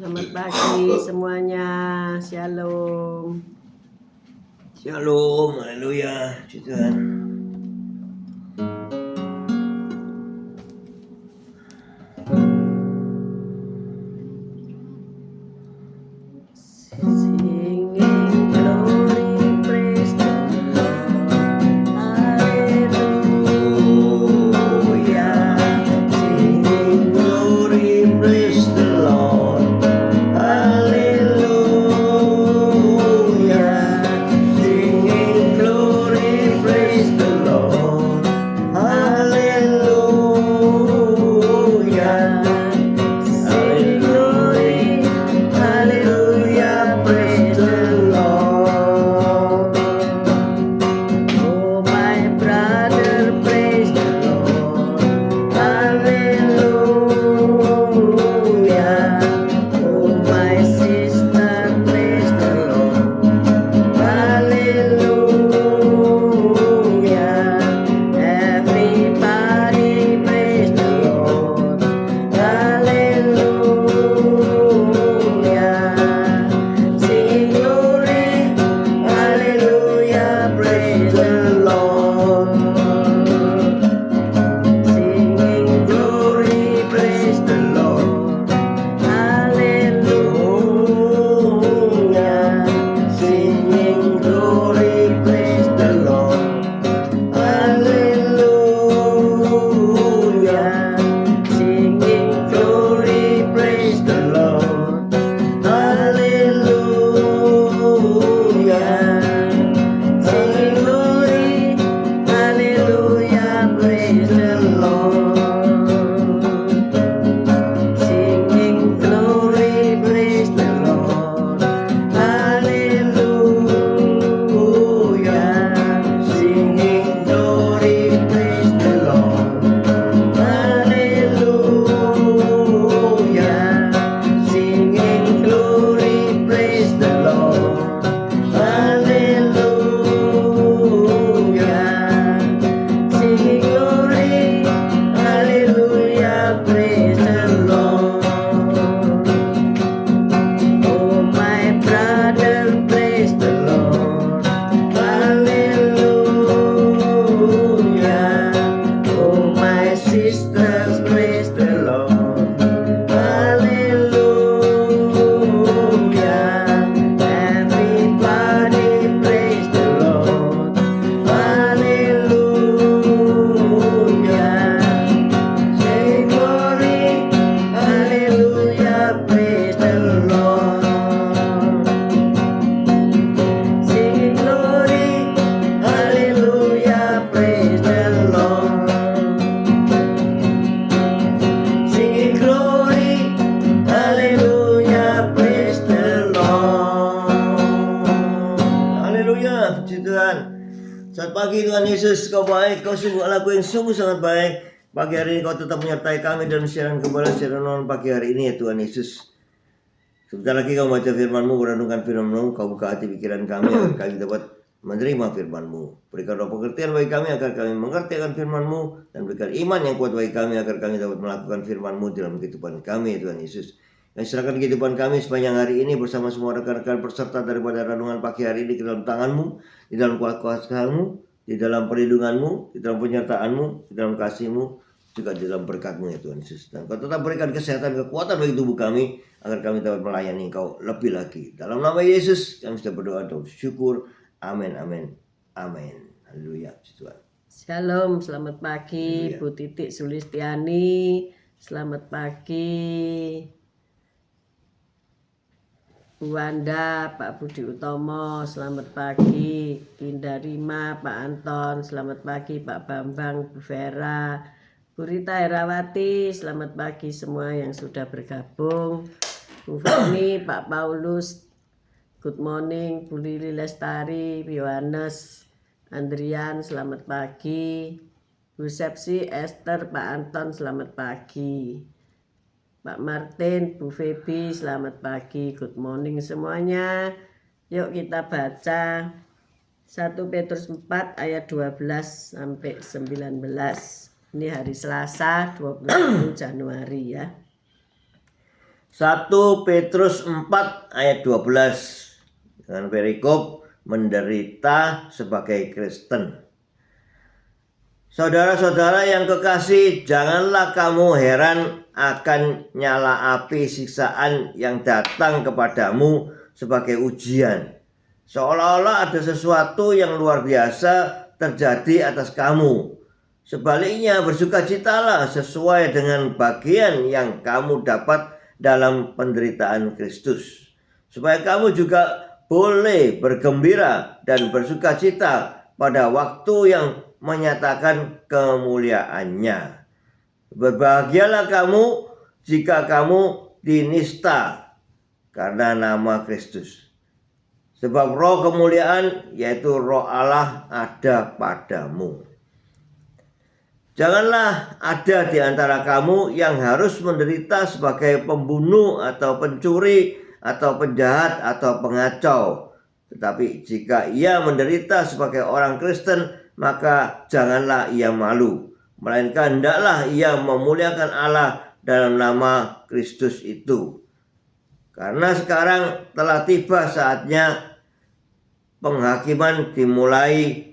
Selamat pagi semuanya. Shalom. Shalom, haleluya, puji Tuhan. Singing glory, praise the Lord. Hallelujah. Singing glory, praise the Lord. Hallelujah. Singing glory, praise the Lord. Hallelujah. Sing glory, hallelujah, praise the Lord. Oh, my brother, praise the Lord. Hallelujah. Oh, my sister, praise the Lord. Hallelujah. Everybody praise the Lord. Hallelujah. Sing glory. Hallelujah. Praise the Lord. Singing glory. Praise the Lord. Hallelujah. Singing glory. Praise the Lord. Hallelujah. Singing glory, praise the Lord. Hallelujah. Singing glory, hallelujah, praise the Lord. Singing glory, praise the Lord. Hallelujah. Singing glory, praise the Lord. Hallelujah. Singing glory, praise the Lord. Hallelujah. Singing glory, hallelujah, praise the Lord. Oh, my brother, praise the Lord. Hallelujah. Oh, my sisters, praise the Lord. Hallelujah. Everybody praise the Lord. Hallelujah. Sing glory, hallelujah, praise the Lord. Sing glory, hallelujah, praise the Lord. Sing glory, hallelujah, praise the Lord. Haleluya, puji Tuhan. Selamat pagi Tuhan Yesus, kau baik, kau sungguh Allahku yang sungguh sangat baik. Pagi hari ini kau tetap menyertai kami dalam siaran kembali siaran non pagi hari ini ya Tuhan Yesus. Sebentar lagi kau baca firman-Mu, merenungkan firman-Mu, kau buka hati pikiran kami agar kami dapat menerima firman-Mu. Berikan roh pengertian bagi kami agar kami mengerti akan firman-Mu, dan berikan iman yang kuat bagi kami agar kami dapat melakukan firman-Mu dalam kehidupan kami ya Tuhan Yesus. Dan serahkan kehidupan kami sepanjang hari ini bersama semua rekan-rekan peserta daripada renungan pagi hari ini ke dalam tangan-Mu, di dalam kuasa-Mu, di dalam perlindungan-Mu, di dalam penyertaan-Mu, di dalam kasih-Mu, juga di dalam berkat-Mu ya Tuhan Yesus. Dan kau tetap berikan kesehatan, kekuatan bagi tubuh kami agar kami dapat melayani Engkau lebih lagi. Dalam nama Yesus kami sudah berdoa dan bersyukur. Amin, amin, amin. Haleluya, puji Tuhan. Shalom, selamat pagi Haleluya. Bu Titik Sulistiani. Selamat pagi Bu Wanda, Pak Budi Utomo. Selamat pagi Dinda Rima, Pak Anton. Selamat pagi Pak Bambang, Bu Vera, Bu Rita Herawati. Selamat pagi semua yang sudah bergabung. Bu Feni, Pak Paulus. Good morning Bu Lili Lestari, Yohanes, Andrian, selamat pagi. Bu Sepsi, Esther, Pak Anton, selamat pagi. Pak Martin, Bu Feby, selamat pagi. Good morning semuanya. Yuk kita baca 1 Petrus 4 ayat 12 sampai 19. Ini hari Selasa 21 Januari ya. 1 Petrus 4 ayat 12 dengan perikop menderita sebagai Kristen. Saudara-saudara yang kekasih, janganlah kamu heran akan nyala api siksaan yang datang kepadamu sebagai ujian. Seolah-olah ada sesuatu yang luar biasa terjadi atas kamu. Sebaliknya bersukacitalah sesuai dengan bagian yang kamu dapat dalam penderitaan Kristus, supaya kamu juga boleh bergembira dan bersukacita pada waktu yang menyatakan kemuliaannya. Berbahagialah kamu jika kamu dinista karena nama Kristus, sebab roh kemuliaan yaitu roh Allah ada padamu. Janganlah ada di antara kamu yang harus menderita sebagai pembunuh atau pencuri atau penjahat atau pengacau. Tetapi jika ia menderita sebagai orang Kristen, maka janganlah ia malu, melainkan hendaklah ia memuliakan Allah dalam nama Kristus itu. Karena sekarang telah tiba saatnya penghakiman dimulai,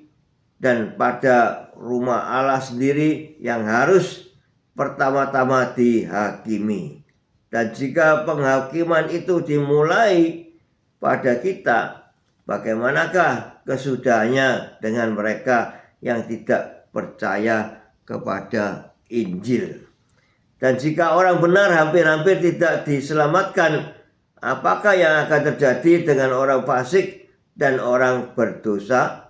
dan pada rumah Allah sendiri yang harus pertama-tama dihakimi. Dan jika penghakiman itu dimulai pada kita, bagaimanakah kesudahnya dengan mereka yang tidak percaya kepada Injil? Dan jika orang benar hampir-hampir tidak diselamatkan, apakah yang akan terjadi dengan orang fasik dan orang berdosa?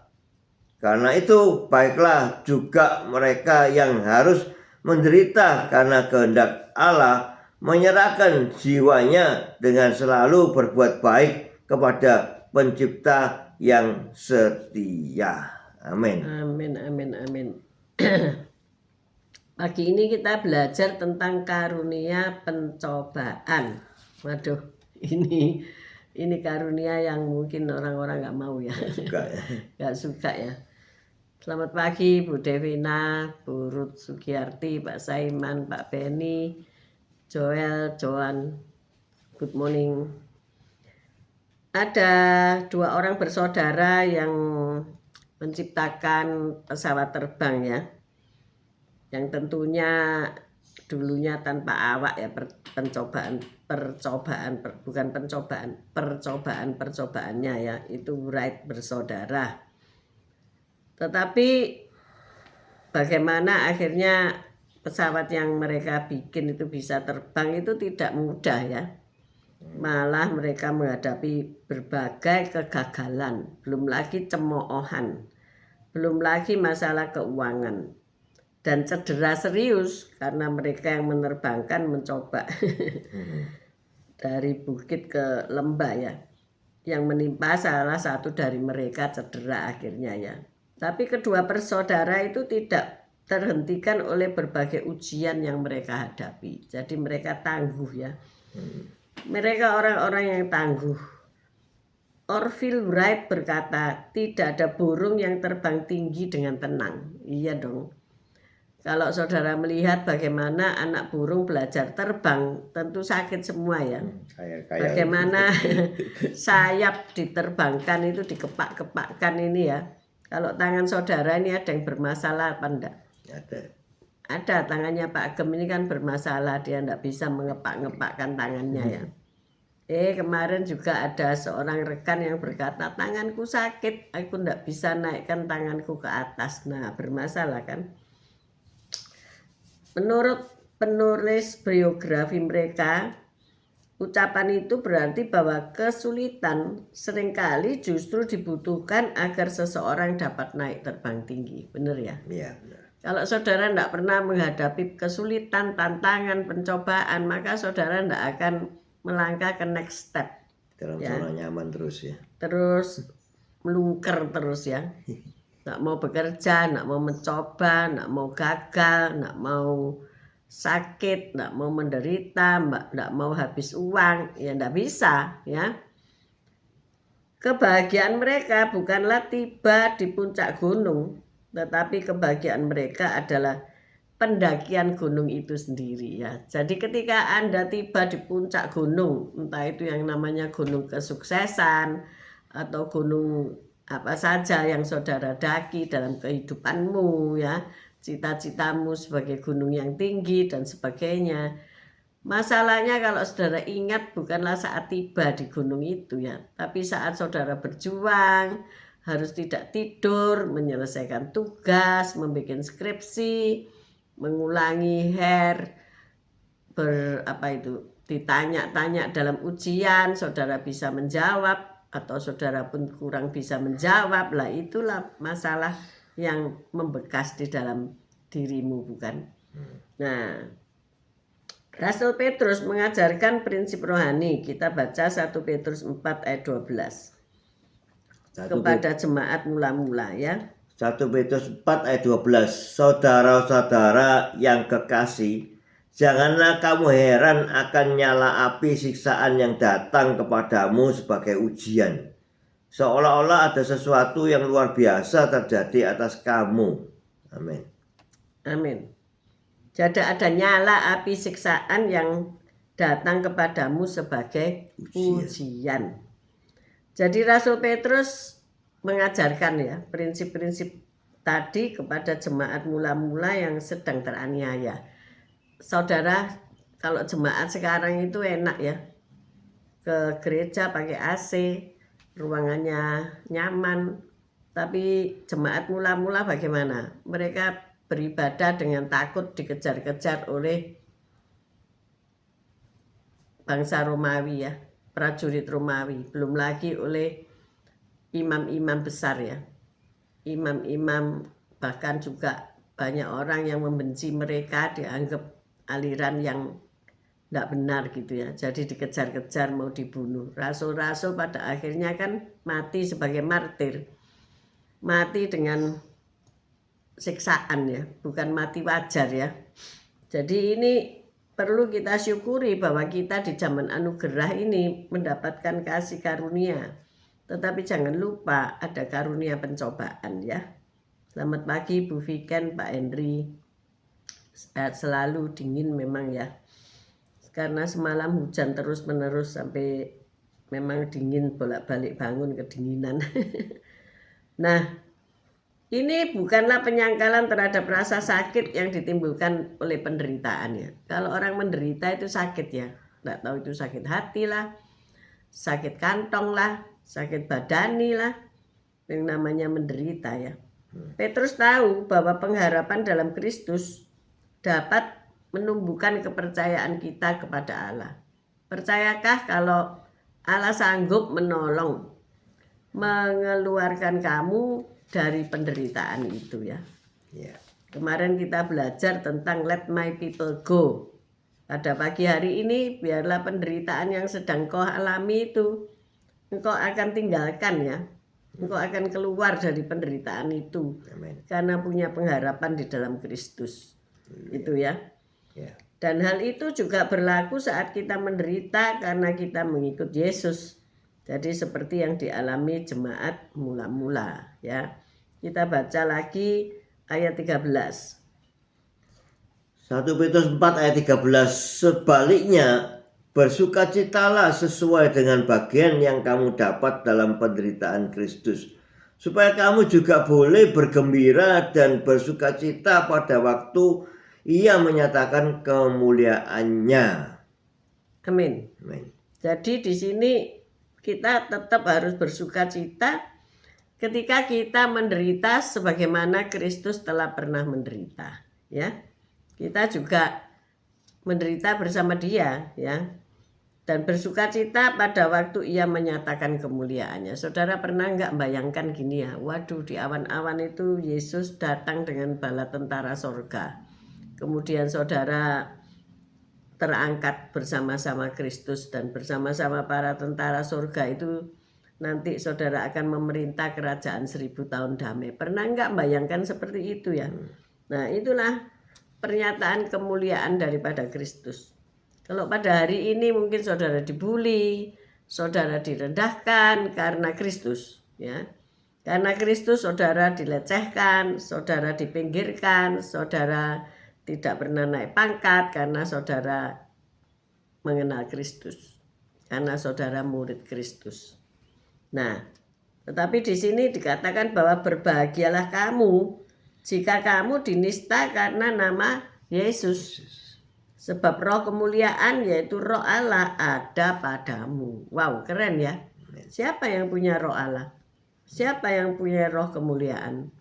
Karena itu baiklah juga mereka yang harus menderita karena kehendak Allah menyerahkan jiwanya dengan selalu berbuat baik kepada Pencipta yang setia. Amin. Amin, amin, amin. Pagi ini kita belajar tentang karunia pencobaan. Waduh, ini karunia yang mungkin orang-orang nggak mau ya, nggak suka ya. Selamat pagi Bu Devina, Bu Ruth Sugiyarti, Pak Saiman, Pak Benny, Joel, Joan. Good morning. Ada 2 orang bersaudara yang menciptakan pesawat terbang ya, yang tentunya dulunya tanpa awak ya, percobaannya ya, itu Wright bersaudara. Tetapi bagaimana akhirnya pesawat yang mereka bikin itu bisa terbang itu tidak mudah ya. Malah mereka menghadapi berbagai kegagalan, belum lagi cemoohan, belum lagi masalah keuangan, dan cedera serius karena mereka yang menerbangkan mencoba dari bukit ke lembah ya. Yang menimpa salah satu dari mereka cedera akhirnya ya. Tapi kedua bersaudara itu tidak terhentikan oleh berbagai ujian yang mereka hadapi. Jadi mereka tangguh ya. Mereka orang-orang yang tangguh. Orville Wright berkata, tidak ada burung yang terbang tinggi dengan tenang. Iya dong. Kalau saudara melihat bagaimana anak burung belajar terbang, tentu sakit semua ya. Bagaimana sayap diterbangkan itu dikepak-kepakkan ini ya. Kalau tangan saudara ini ada yang bermasalah apa enggak? Ada, tangannya Pak Agem ini kan bermasalah, dia enggak bisa mengepak-ngepakkan tangannya ya. Kemarin juga ada seorang rekan yang berkata, tanganku sakit, aku enggak bisa naikkan tanganku ke atas. Nah, bermasalah kan? Menurut penulis biografi mereka, ucapan itu berarti bahwa kesulitan seringkali justru dibutuhkan agar seseorang dapat naik terbang tinggi. Benar ya? Iya, benar. Kalau saudara tidak pernah menghadapi kesulitan, tantangan, pencobaan, maka saudara tidak akan melangkah ke next step. Dalam ya. zona nyaman terus ya. Terus melungker terus ya. Nggak mau bekerja, nggak mau mencoba, nggak mau gagal, nggak mau sakit, nggak mau menderita, nggak mau habis uang, ya nggak bisa ya. Kebahagiaan mereka bukanlah tiba di puncak gunung, tetapi kebahagiaan mereka adalah pendakian gunung itu sendiri ya. Jadi ketika Anda tiba di puncak gunung, entah itu yang namanya gunung kesuksesan atau gunung apa saja yang saudara daki dalam kehidupanmu ya, cita-citamu sebagai gunung yang tinggi dan sebagainya. Masalahnya kalau saudara ingat bukanlah saat tiba di gunung itu ya, tapi saat saudara berjuang, harus tidak tidur, menyelesaikan tugas, membuat skripsi, mengulangi ditanya-tanya dalam ujian, saudara bisa menjawab atau saudara pun kurang bisa menjawab, lah itulah masalah yang membekas di dalam dirimu, bukan? Nah, Rasul Petrus mengajarkan prinsip rohani. Kita baca 1 Petrus 4 ayat 12 kepada jemaat mula-mula ya. 1 Petrus 4 ayat 12. Saudara-saudara yang kekasih, janganlah kamu heran akan nyala api siksaan yang datang kepadamu sebagai ujian, seolah-olah ada sesuatu yang luar biasa terjadi atas kamu. Amin. Amin. Jadi ada nyala api siksaan yang datang kepadamu sebagai ujian. Jadi Rasul Petrus mengajarkan ya prinsip-prinsip tadi kepada jemaat mula-mula yang sedang teraniaya. Saudara, kalau jemaat sekarang itu enak ya, ke gereja pakai AC, ruangannya nyaman. Tapi jemaat mula-mula bagaimana? Mereka beribadah dengan takut dikejar-kejar oleh bangsa Romawi ya, prajurit Romawi, belum lagi oleh imam-imam besar ya, imam-imam, bahkan juga banyak orang yang membenci mereka, dianggap aliran yang tidak benar gitu ya, jadi dikejar-kejar mau dibunuh. Rasul-rasul pada akhirnya kan mati sebagai martir, mati dengan siksaan ya, bukan mati wajar ya. Jadi ini perlu kita syukuri bahwa kita di zaman anugerah ini mendapatkan kasih karunia. Tetapi jangan lupa ada karunia pencobaan ya. Selamat pagi Bu Viken, Pak Henry. Selalu dingin memang ya. Karena semalam hujan terus menerus sampai memang dingin, bolak-balik bangun kedinginan. Nah, ini bukanlah penyangkalan terhadap rasa sakit yang ditimbulkan oleh penderitaan ya. Kalau orang menderita itu sakit ya, tidak tahu itu sakit hati lah, sakit kantong lah, sakit badani lah, yang namanya menderita ya. Petrus tahu bahwa pengharapan dalam Kristus dapat menumbuhkan kepercayaan kita kepada Allah. Percayakah kalau Allah sanggup menolong, mengeluarkan kamu dari penderitaan itu ya. Kemarin kita belajar tentang let my people go. Pada pagi hari ini biarlah penderitaan yang sedang kau alami itu engkau akan tinggalkan ya. Engkau akan keluar dari penderitaan itu. Amen. Karena punya pengharapan di dalam Kristus. Itu ya. Dan hal itu juga berlaku saat kita menderita karena kita mengikut Yesus. Jadi seperti yang dialami jemaat mula-mula ya. Kita baca lagi ayat 13. 1 Petrus 4 ayat 13. Sebaliknya, bersukacitalah sesuai dengan bagian yang kamu dapat dalam penderitaan Kristus, supaya kamu juga boleh bergembira dan bersukacita pada waktu Ia menyatakan kemuliaannya. Amin. Amin. Jadi di sini kita tetap harus bersukacita ketika kita menderita sebagaimana Kristus telah pernah menderita ya. Kita juga menderita bersama Dia ya. Dan bersukacita pada waktu Ia menyatakan kemuliaannya. Saudara pernah nggak bayangkan gini ya, waduh di awan-awan itu Yesus datang dengan bala tentara sorga. Kemudian saudara terangkat bersama-sama Kristus dan bersama-sama para tentara surga itu nanti saudara akan memerintah kerajaan 1000 tahun damai. Pernah nggak bayangkan seperti itu ya? Nah itulah pernyataan kemuliaan daripada Kristus. Kalau pada hari ini mungkin saudara dibully, saudara direndahkan karena Kristus ya. Karena Kristus saudara dilecehkan, saudara dipinggirkan, saudara tidak pernah naik pangkat karena saudara mengenal Kristus, karena saudara murid Kristus. Nah, tetapi di sini dikatakan bahwa berbahagialah kamu jika kamu dinista karena nama Yesus. Sebab roh kemuliaan yaitu roh Allah ada padamu. Wow, keren ya. Siapa yang punya roh Allah? Siapa yang punya roh kemuliaan?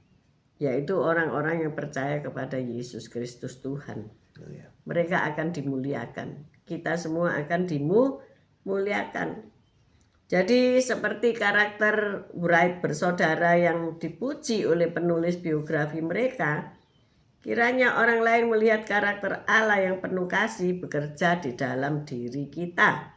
Yaitu orang-orang yang percaya kepada Yesus Kristus Tuhan. Mereka akan dimuliakan. Kita semua akan dimuliakan. Jadi seperti karakter Wright bersaudara yang dipuji oleh penulis biografi mereka, kiranya orang lain melihat karakter Allah yang penuh kasih bekerja di dalam diri kita.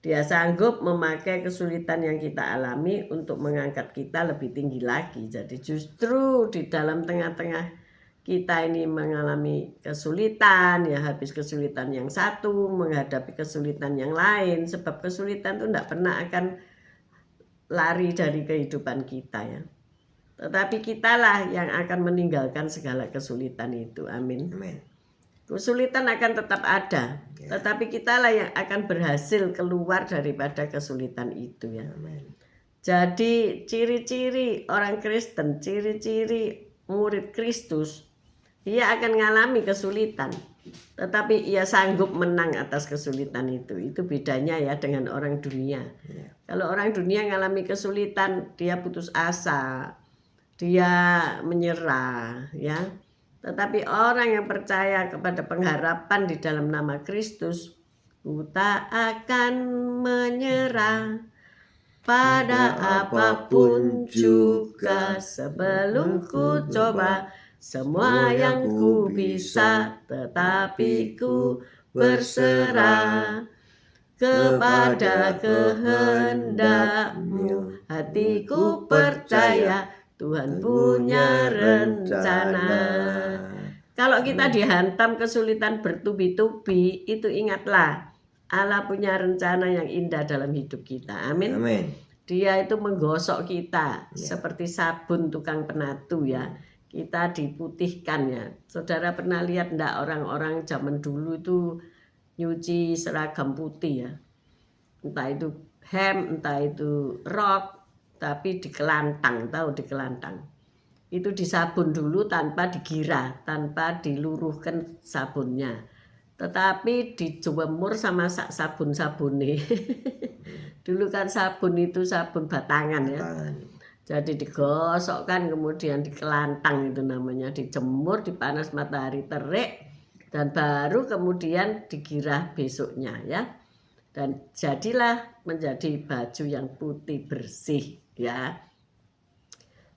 Dia sanggup memakai kesulitan yang kita alami untuk mengangkat kita lebih tinggi lagi. Jadi justru di dalam tengah-tengah kita ini mengalami kesulitan, ya habis kesulitan yang satu menghadapi kesulitan yang lain. Sebab kesulitan itu tidak pernah akan lari dari kehidupan kita ya. Tetapi kitalah yang akan meninggalkan segala kesulitan itu. Amin. Amin. Kesulitan akan tetap ada, tetapi kitalah yang akan berhasil keluar daripada kesulitan itu ya. Amin. Jadi ciri-ciri orang Kristen, ciri-ciri murid Kristus, ia akan mengalami kesulitan, tetapi ia sanggup menang atas kesulitan itu. Itu bedanya ya dengan orang dunia. Kalau orang dunia mengalami kesulitan, dia putus asa, dia menyerah ya. Tetapi orang yang percaya kepada pengharapan di dalam nama Kristus, ku tak akan menyerah pada apapun juga sebelum ku coba semua yang ku bisa, tetapi ku berserah kepada kehendakmu. Hatiku percaya Tuhan punya rencana. Kalau kita dihantam kesulitan bertubi-tubi, itu ingatlah Allah punya rencana yang indah dalam hidup kita. Amin. Amin. Dia itu menggosok kita seperti sabun tukang penatu ya. Kita diputihkan ya. Saudara pernah lihat enggak orang-orang zaman dulu itu nyuci seragam putih ya. Entah itu hem, entah itu rok, tapi dikelantang, tahu dikelantang. Itu disabun dulu tanpa digira, tanpa diluruhkan sabunnya. Tetapi dijemur sama sabun-sabun nih. Dulu kan sabun itu sabun batangan ya. Jadi digosokkan kemudian dikelantang itu namanya, dijemur di panas matahari terik dan baru kemudian digirah besoknya ya. Dan jadilah menjadi baju yang putih bersih ya.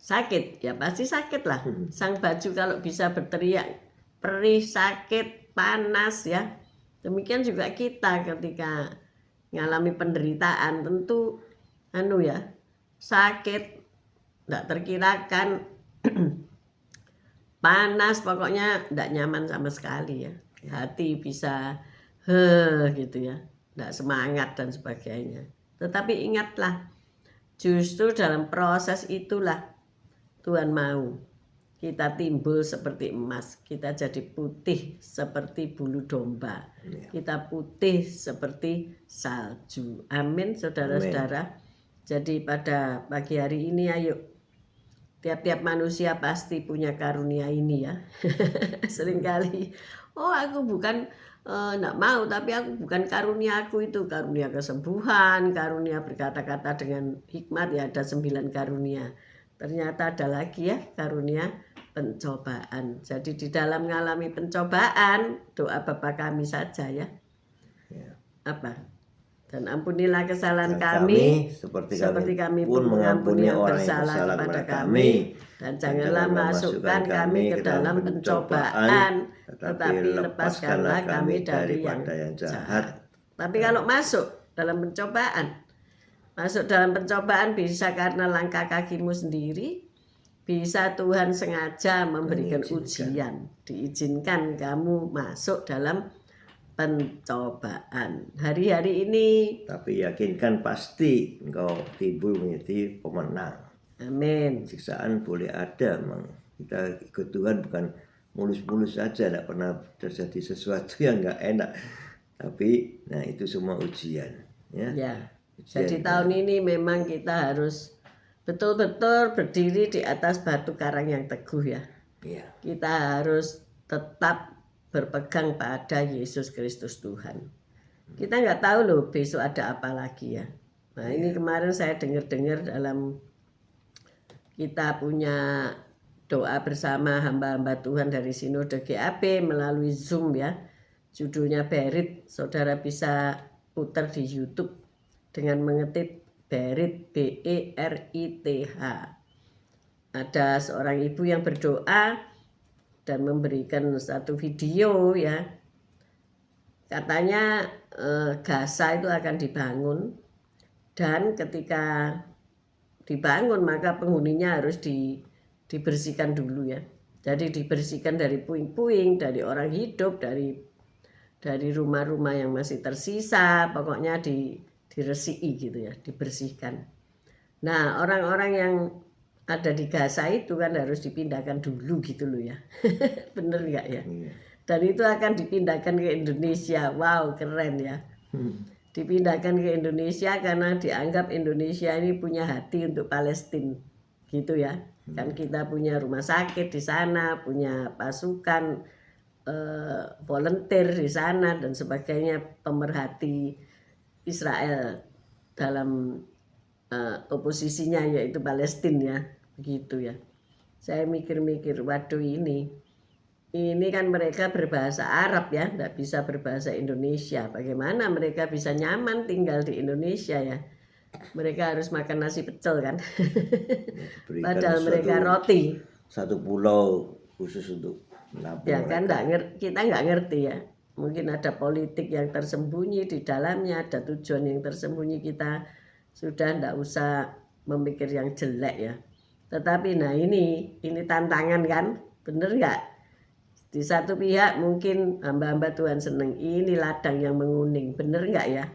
Sakit ya pasti sakit lah. Sang baju kalau bisa berteriak perih, sakit, panas ya. Demikian juga kita ketika mengalami penderitaan tentu ya sakit, tidak terkirakan, panas, pokoknya tidak nyaman sama sekali ya. Hati bisa gitu ya, tidak semangat dan sebagainya. Tetapi ingatlah, justru dalam proses itulah Tuhan mau kita timbul seperti emas, kita jadi putih seperti bulu domba, kita putih seperti salju. Amin, saudara-saudara. Jadi pada pagi hari ini ayo, tiap-tiap manusia pasti punya karunia ini ya. Seringkali, oh aku bukan enggak mau, tapi aku bukan karunia aku itu, karunia kesembuhan, karunia berkata-kata dengan hikmat ya, ada 9 karunia. Ternyata ada lagi ya karunia pencobaan. Jadi di dalam mengalami pencobaan, doa Bapa kami saja ya. Apa? Dan ampunilah kesalahan kami seperti kami pun mengampuni yang bersalah kepada kami. Dan janganlah masukkan kami ke dalam pencobaan, tetapi lepaskanlah kami dari yang jahat. Tapi kalau masuk dalam pencobaan bisa karena langkah kakimu sendiri, bisa Tuhan sengaja memberikan ujian, diizinkan kamu masuk dalam pencobaan hari-hari ini. Tapi yakinkan pasti engkau timbul menjadi pemenang. Amin. Siksaan boleh ada, memang kita ikut Tuhan bukan mulus-mulus saja, tidak pernah terjadi sesuatu yang nggak enak. Tapi, nah itu semua ujian, ya. Ya. Ujian, Jadi tahun ini memang kita harus betul-betul berdiri di atas batu karang yang teguh ya. ya. Kita harus tetap berpegang pada Yesus Kristus Tuhan. Kita nggak tahu loh besok ada apa lagi ya. Nah ini kemarin saya dengar-dengar dalam kita punya doa bersama hamba-hamba Tuhan dari Sinode GAP melalui Zoom ya. Judulnya Berit, saudara bisa putar di YouTube dengan mengetik Berit, BERITH. Ada seorang ibu yang berdoa dan memberikan satu video ya. Katanya Gaza itu akan dibangun, dan ketika dibangun maka penghuninya harus dibersihkan dulu ya. Jadi dibersihkan dari puing-puing, dari orang hidup, dari rumah-rumah yang masih tersisa, pokoknya diresiki gitu ya, dibersihkan. Nah, orang-orang yang ada di Gaza itu kan harus dipindahkan dulu gitu loh ya. Bener nggak ya? Iya. Dan itu akan dipindahkan ke Indonesia. Wow, keren ya. Dipindahkan ke Indonesia karena dianggap Indonesia ini punya hati untuk Palestina. Gitu ya. Kan kita punya rumah sakit di sana, punya pasukan volunteer di sana dan sebagainya, pemerhati Israel dalam oposisinya yaitu Palestina ya. Begitu ya. Saya mikir-mikir, waduh ini kan mereka berbahasa Arab ya, tidak bisa berbahasa Indonesia. Bagaimana mereka bisa nyaman tinggal di Indonesia ya? Mereka harus makan nasi pecel kan? Padahal mereka roti. Satu pulau khusus untuk menampung Ya kan, mereka. kita nggak ngerti ya. Mungkin ada politik yang tersembunyi di dalamnya, ada tujuan yang tersembunyi, kita sudah tidak usah memikir yang jelek ya. Tetapi nah ini tantangan kan, bener nggak? Di satu pihak mungkin hamba-hamba Tuhan seneng, ini ladang yang menguning, bener nggak ya?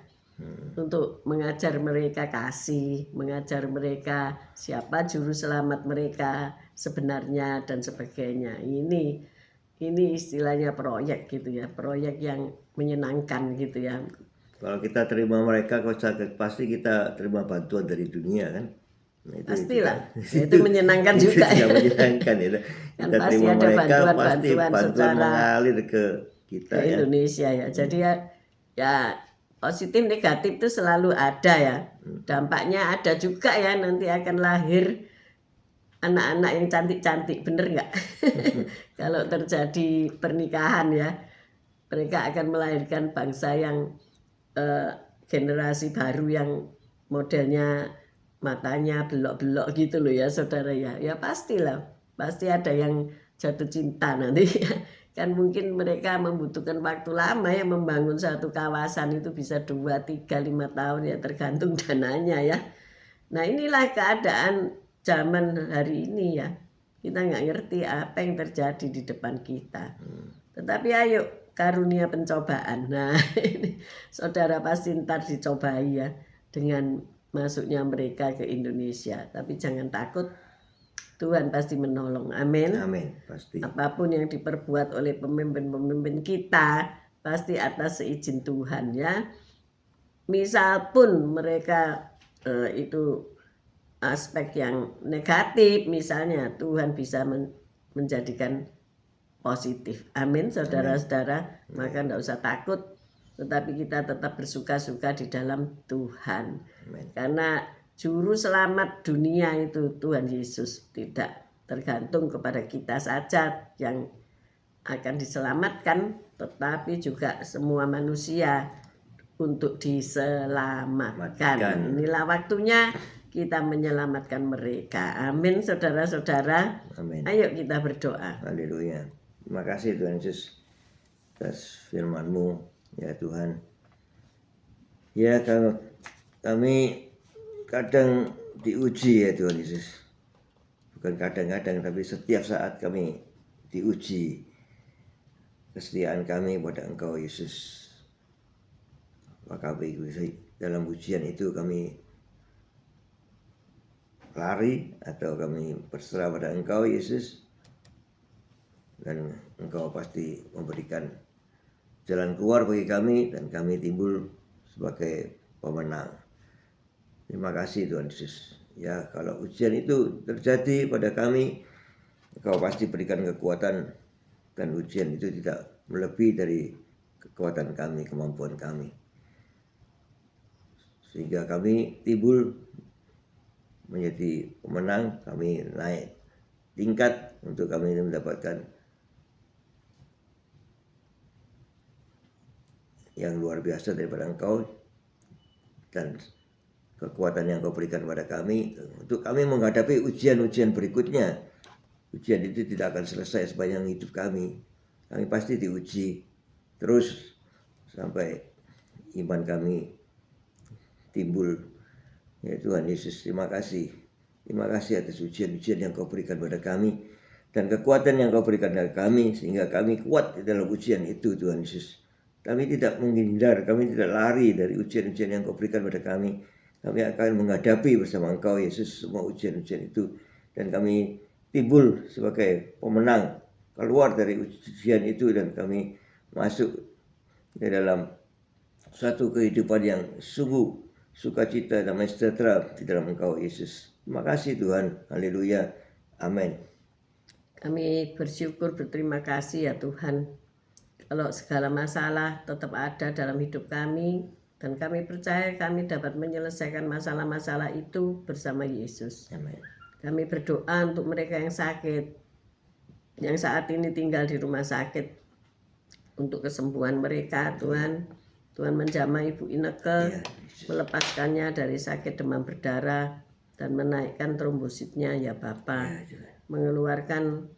Untuk mengajar mereka kasih, mengajar mereka siapa juru selamat mereka sebenarnya dan sebagainya. Ini istilahnya proyek gitu ya, proyek yang menyenangkan gitu ya. Kalau kita terima mereka, pasti kita terima bantuan dari dunia kan. Nah, Pastilah, itu itu menyenangkan juga ya. ya. Menyenangkan itu. Kan Kita pasti terima ada mereka, pasti bantuan-bantuan bantuan secara mengalir ke kita ke ya. Indonesia ya. Jadi ya positif negatif itu selalu ada ya. Dampaknya ada juga ya, nanti akan lahir anak-anak yang cantik-cantik, bener nggak? Kalau terjadi pernikahan ya, mereka akan melahirkan bangsa yang generasi baru yang modelnya matanya belok-belok gitu loh ya saudara ya. Ya pastilah, pasti ada yang jatuh cinta nanti. Kan mungkin mereka membutuhkan waktu lama ya membangun satu kawasan, itu bisa 2, 3, 5 tahun ya, tergantung dananya ya. Nah inilah keadaan zaman hari ini ya. Kita nggak ngerti apa yang terjadi di depan kita. Tetapi ayo karunia pencobaan. Nah ini saudara pasti ntar dicobai ya dengan masuknya mereka ke Indonesia. Tapi jangan takut, Tuhan pasti menolong. Amin. Amin, pasti. Apapun yang diperbuat oleh pemimpin-pemimpin kita pasti atas seizin Tuhan ya. Misal pun mereka itu aspek yang negatif misalnya, Tuhan bisa menjadikan positif. Amin saudara-saudara. Maka tidak usah takut, tetapi kita tetap bersuka-suka di dalam Tuhan. Amin. Karena juru selamat dunia itu Tuhan Yesus, tidak tergantung kepada kita saja yang akan diselamatkan, tetapi juga semua manusia untuk diselamatkan. Inilah waktunya kita menyelamatkan mereka. Amin saudara-saudara. Amin. Ayo kita berdoa. Haleluya. Terima kasih Tuhan Yesus atas firman-Mu ya Tuhan. Ya kami kadang diuji ya Tuhan Yesus. Bukan kadang-kadang, tapi setiap saat kami diuji kesetiaan kami pada Engkau Yesus. Maka dalam ujian itu kami lari atau kami berserah pada Engkau Yesus. dan Engkau pasti memberikan jalan keluar bagi kami dan kami timbul sebagai pemenang. Terima kasih Tuhan Yesus. Ya, kalau ujian itu terjadi pada kami, Engkau pasti berikan kekuatan dan ujian itu tidak melebihi dari kekuatan kami, kemampuan kami. Sehingga kami timbul menjadi pemenang, kami naik tingkat untuk kami mendapatkan yang luar biasa daripada Engkau dan kekuatan yang Kau berikan pada kami untuk kami menghadapi ujian-ujian berikutnya. Ujian itu tidak akan selesai sepanjang hidup kami. Kami pasti diuji terus sampai iman kami timbul. Ya Tuhan Yesus, terima kasih. Terima kasih atas ujian-ujian yang Kau berikan pada kami dan kekuatan yang Kau berikan kepada kami sehingga kami kuat di dalam ujian itu Tuhan Yesus. Kami tidak menghindar, kami tidak lari dari ujian-ujian yang Kau berikan pada kami. Kami akan menghadapi bersama Engkau Yesus semua ujian-ujian itu dan kami timbul sebagai pemenang keluar dari ujian itu dan kami masuk ke dalam suatu kehidupan yang sungguh sukacita dan sejahtera di dalam Engkau Yesus. Terima kasih Tuhan. Haleluya. Amin. Kami bersyukur, berterima kasih ya Tuhan. Kalau segala masalah tetap ada dalam hidup kami, dan kami percaya kami dapat menyelesaikan masalah-masalah itu bersama Yesus. Amin. Kami berdoa untuk mereka yang sakit, yang saat ini tinggal di rumah sakit, untuk kesembuhan mereka Tuhan. Tuhan menjamah Ibu Ineke, melepaskannya dari sakit demam berdarah dan menaikkan trombositnya ya Bapa. Mengeluarkan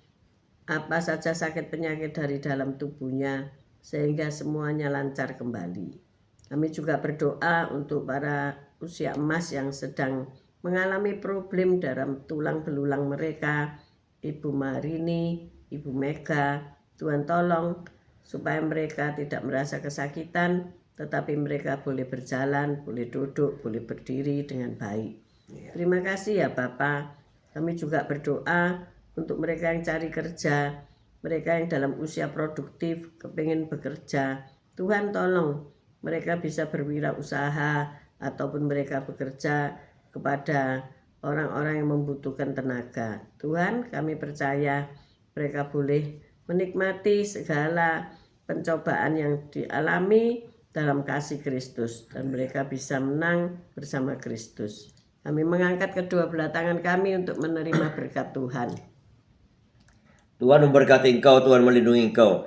apa saja sakit penyakit dari dalam tubuhnya sehingga semuanya lancar kembali. Kami juga berdoa untuk para usia emas yang sedang mengalami problem dalam tulang belulang mereka, Ibu Marini, Ibu Mega. Tuhan tolong supaya mereka tidak merasa kesakitan, tetapi mereka boleh berjalan, boleh duduk, boleh berdiri dengan baik. Terima kasih ya Bapak. Kami juga berdoa untuk mereka yang cari kerja, mereka yang dalam usia produktif, kepingin bekerja. Tuhan tolong mereka bisa berwirausaha ataupun mereka bekerja kepada orang-orang yang membutuhkan tenaga. Tuhan, kami percaya mereka boleh menikmati segala pencobaan yang dialami dalam kasih Kristus dan mereka bisa menang bersama Kristus. Kami mengangkat kedua belah tangan kami untuk menerima berkat Tuhan. Tuhan memberkati engkau, Tuhan melindungi engkau.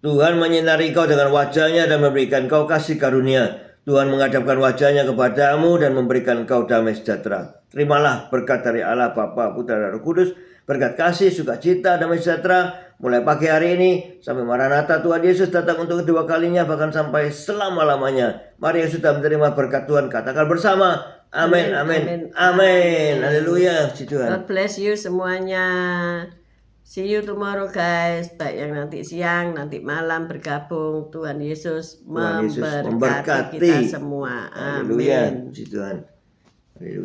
Tuhan menyinari engkau dengan wajahnya dan memberikan engkau kasih karunia. Tuhan menghadapkan wajahnya kepadamu dan memberikan engkau damai sejahtera. Terimalah berkat dari Allah Bapa, Putra dan Roh Kudus. Berkat kasih, sukacita, damai sejahtera mulai pagi hari ini sampai Maranatha Tuhan Yesus datang untuk kedua kalinya, bahkan sampai selama-lamanya. Mari yang sudah menerima berkat Tuhan katakan bersama, amin, amin, amin. Haleluya, puji Tuhan. God bless you semuanya. See you tomorrow guys. Baik yang nanti siang, nanti malam bergabung. Tuhan Yesus memberkati kita semua. Haleluya, Amin. puji Tuhan. Haleluya.